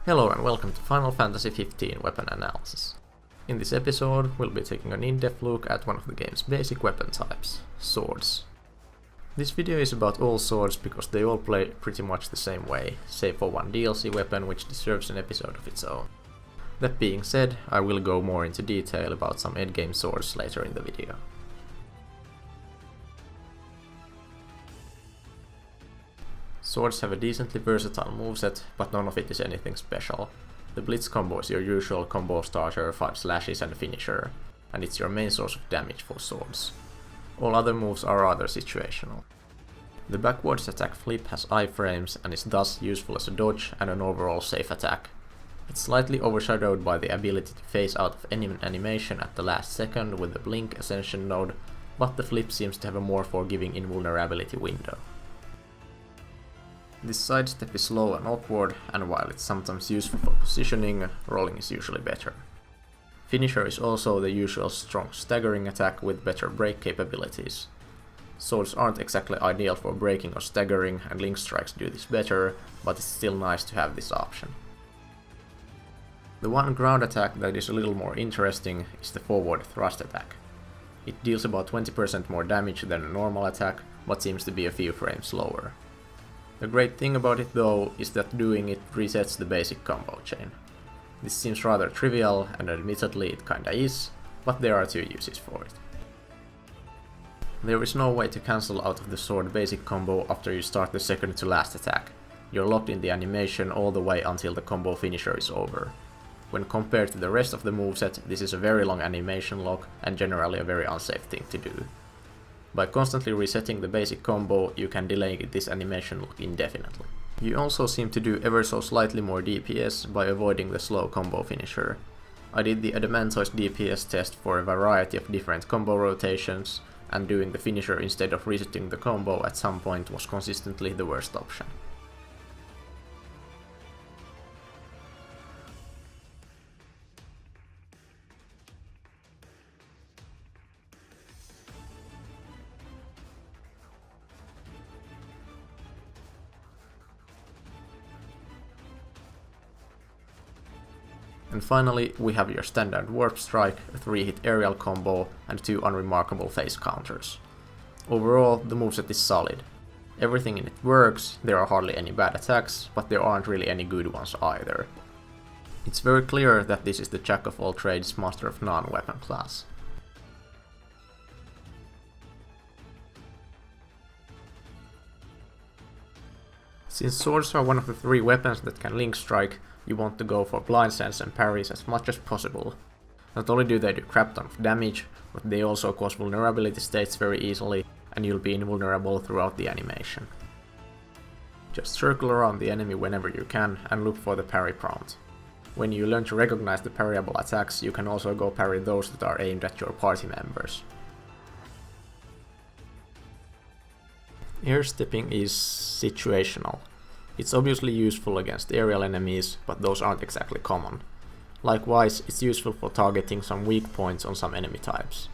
Hello and welcome to Final Fantasy XV Weapon Analysis. In this episode, we'll be taking an in-depth look at one of the game's basic weapon types, swords. This video is about all swords because they all play pretty much the same way, save for one DLC weapon which deserves an episode of its own. That being said, I will go more into detail about some endgame swords later in the video. Swords have a decently versatile moveset, but none of it is anything special. The Blitz combo is your usual combo starter, 5 slashes and a finisher, and it's your main source of damage for swords. All other moves are rather situational. The backwards attack flip has iframes and is thus useful as a dodge and an overall safe attack. It's slightly overshadowed by the ability to phase out of any animation at the last second with the blink ascension node, but the flip seems to have a more forgiving invulnerability window. This sidestep is slow and awkward, and while it's sometimes useful for positioning, rolling is usually better. Finisher is also the usual strong staggering attack with better break capabilities. Swords aren't exactly ideal for breaking or staggering, and link strikes do this better, but it's still nice to have this option. The one ground attack that is a little more interesting is the forward thrust attack. It deals about 20% more damage than a normal attack, but seems to be a few frames slower. The great thing about it though is that doing it resets the basic combo chain. This seems rather trivial, and admittedly it kinda is, but there are two uses for it. There is no way to cancel out of the sword basic combo after you start the second to last attack. You're locked in the animation all the way until the combo finisher is over. When compared to the rest of the moveset, this is a very long animation lock and generally a very unsafe thing to do. By constantly resetting the basic combo, you can delay this animation lock indefinitely. You also seem to do ever so slightly more DPS by avoiding the slow combo finisher. I did the Adamantoise DPS test for a variety of different combo rotations, and doing the finisher instead of resetting the combo at some point was consistently the worst option. And finally, we have your standard warp strike, a 3-hit aerial combo, and 2 unremarkable phase counters. Overall, the moveset is solid. Everything in it works, there are hardly any bad attacks, but there aren't really any good ones either. It's very clear that this is the jack of all trades, master of none weapon class. Since swords are one of the 3 weapons that can link strike, you want to go for blind sense and parries as much as possible. Not only do they do crap ton of damage, but they also cause vulnerability states very easily, and you'll be invulnerable throughout the animation. Just circle around the enemy whenever you can and look for the parry prompt. When you learn to recognize the parryable attacks, you can also go parry those that are aimed at your party members. Air stepping is situational. It's obviously useful against aerial enemies, but those aren't exactly common. Likewise, it's useful for targeting some weak points on some enemy types.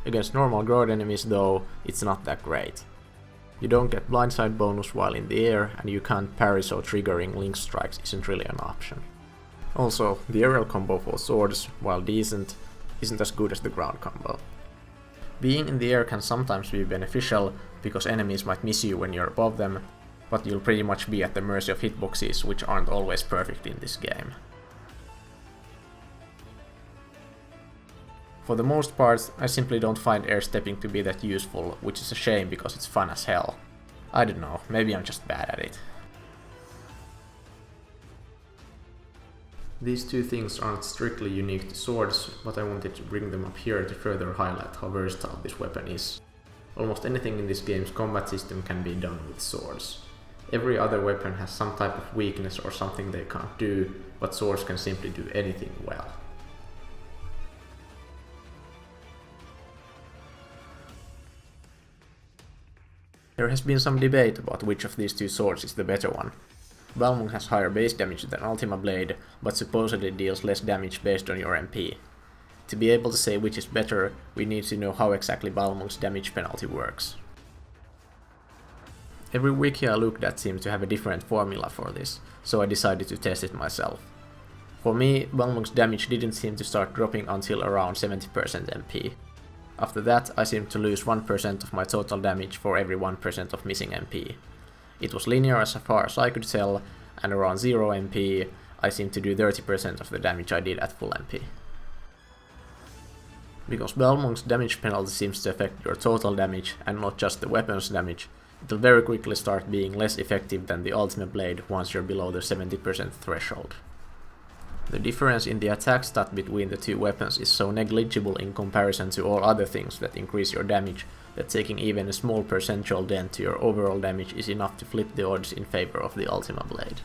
Against normal ground enemies though, it's not that great. You don't get blindside bonus while in the air, and you can't parry, so triggering link strikes isn't really an option. Also, the aerial combo for swords, while decent, isn't as good as the ground combo. Being in the air can sometimes be beneficial, because enemies might miss you when you're above them, but you'll pretty much be at the mercy of hitboxes, which aren't always perfect in this game. For the most part, I simply don't find air stepping to be that useful, which is a shame because it's fun as hell. I don't know, maybe I'm just bad at it. These two things aren't strictly unique to swords, but I wanted to bring them up here to further highlight how versatile this weapon is. Almost anything in this game's combat system can be done with swords. Every other weapon has some type of weakness or something they can't do, but swords can simply do anything well. There has been some debate about which of these two swords is the better one. Balmung has higher base damage than Ultima Blade, but supposedly deals less damage based on your MP. To be able to say which is better, we need to know how exactly Balmung's damage penalty works. Every wiki I looked at seemed to have a different formula for this, so I decided to test it myself. For me, Balmung's damage didn't seem to start dropping until around 70% MP. After that, I seemed to lose 1% of my total damage for every 1% of missing MP. It was linear as far as I could tell, and around 0 MP, I seemed to do 30% of the damage I did at full MP. Because Balmung's damage penalty seems to affect your total damage and not just the weapon's damage, it'll very quickly start being less effective than the ultimate blade once you're below the 70% threshold. The difference in the attack stat between the two weapons is so negligible in comparison to all other things that increase your damage that taking even a small percentual dent to your overall damage is enough to flip the odds in favor of the Ultima Blade.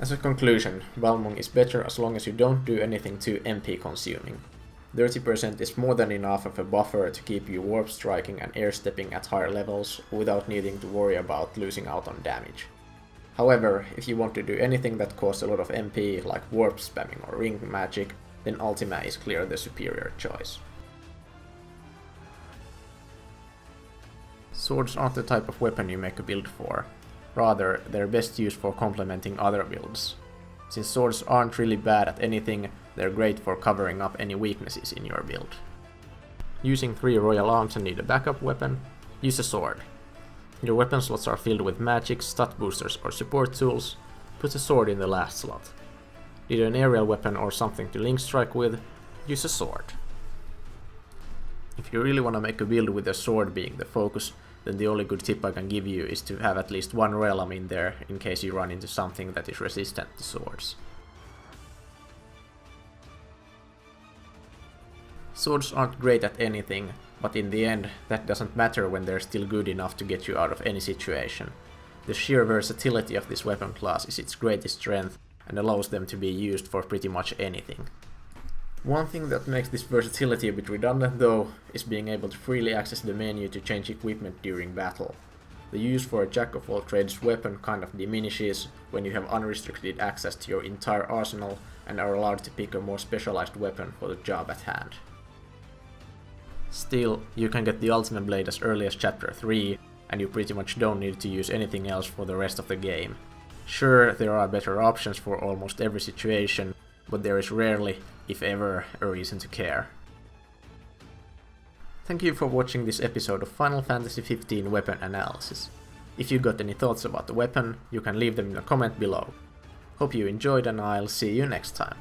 As a conclusion, Balmung is better as long as you don't do anything too MP consuming. 30% is more than enough of a buffer to keep you warp striking and air stepping at higher levels without needing to worry about losing out on damage. However, if you want to do anything that costs a lot of MP, like warp spamming or ring magic, then Ultima is clearly the superior choice. Swords aren't the type of weapon you make a build for. Rather, they're best used for complementing other builds. Since swords aren't really bad at anything, they're great for covering up any weaknesses in your build. Using 3 royal arms and need a backup weapon? Use a sword. Your weapon slots are filled with magic, stat boosters or support tools, put a sword in the last slot. Need an aerial weapon or something to link strike with? Use a sword. If you really want to make a build with a sword being the focus, then the only good tip I can give you is to have at least one royal arm in there in case you run into something that is resistant to swords. Swords aren't great at anything, but in the end, that doesn't matter when they're still good enough to get you out of any situation. The sheer versatility of this weapon class is its greatest strength and allows them to be used for pretty much anything. One thing that makes this versatility a bit redundant though, is being able to freely access the menu to change equipment during battle. The use for a jack-of-all-trades weapon kind of diminishes when you have unrestricted access to your entire arsenal and are allowed to pick a more specialized weapon for the job at hand. Still, you can get the Ultimate Blade as early as Chapter 3, and you pretty much don't need to use anything else for the rest of the game. Sure, there are better options for almost every situation, but there is rarely, if ever, a reason to care. Thank you for watching this episode of Final Fantasy XV Weapon Analysis. If you got any thoughts about the weapon, you can leave them in a comment below. Hope you enjoyed and I'll see you next time.